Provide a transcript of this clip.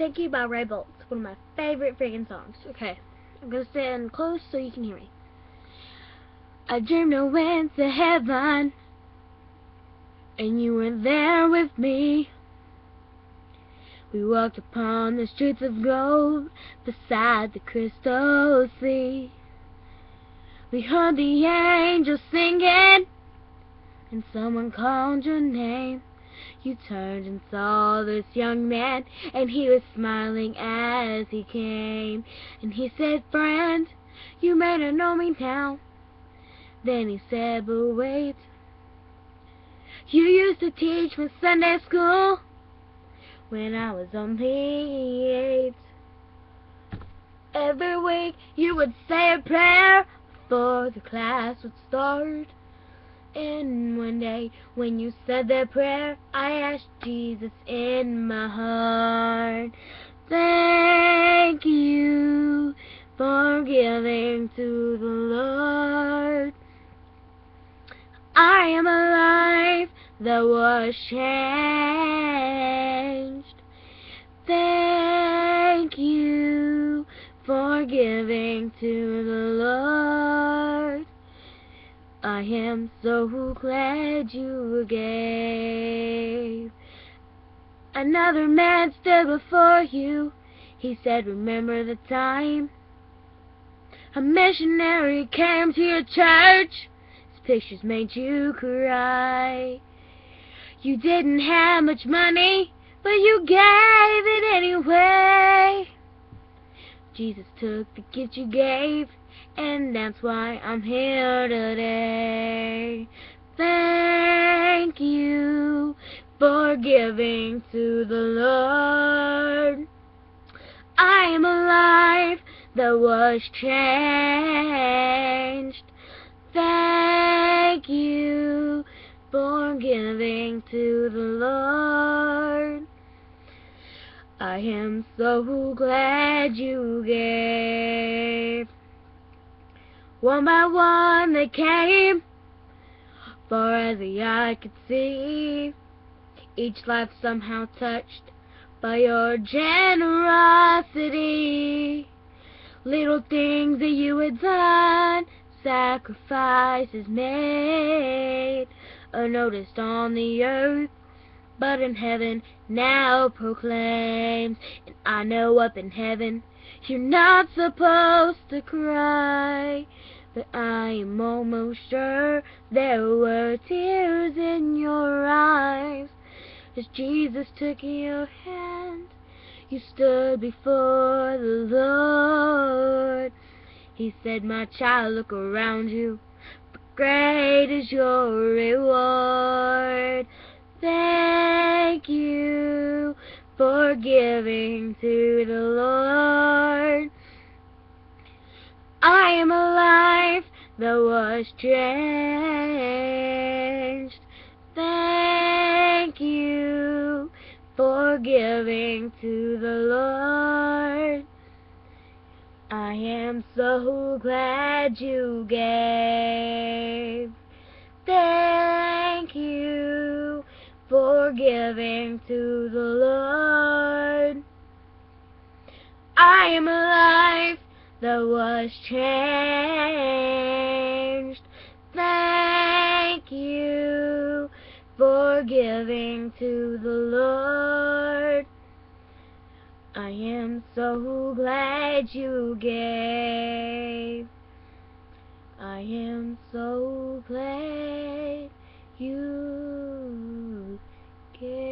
Thank You by Ray Boltz. One of my favorite freaking songs. Okay, I'm gonna stand close so you can hear me. I dreamed I went to heaven, and you were there with me. We walked upon the streets of gold, beside the crystal sea. We heard the angels singing, and someone called your name. You turned and saw this young man, and he was smiling as he came. And he said, "Friend, you may not know me now." Then he said, "But wait, you used to teach me Sunday school when I was only 8. Every week you would say a prayer before the class would start. And one day when you said that prayer, I asked Jesus in my heart. Thank you for giving to the Lord. I am a life that was changed. Thank you for giving to the Lord. I am so glad you gave. Another man stood before you. He said, "Remember the time a missionary came to your church? His pictures made you cry. You didn't have much money, but you gave it anyway. Jesus took the gift you gave, and that's why I'm here today. Thank you for giving to the Lord. I am a life that was changed. Thank you for giving to the Lord. I am so glad you gave." One by one they came, far as the eye could see, each life somehow touched by your generosity. Little things that you had done, sacrifices made, unnoticed on the earth, but in heaven now proclaims. And I know up in heaven you're not supposed to cry, but I am almost sure there were tears in your eyes as Jesus took your hand. You stood before the Lord. He said, "My child, look around you, but great is your reward. Thank you for giving to the Lord. I am a life that was changed. Thank you for giving to the Lord. I am so glad you gave. Thank you for giving to the Lord. I am a life that was changed. Thank you for giving to the Lord. I am so glad you gave. I am so glad you gave.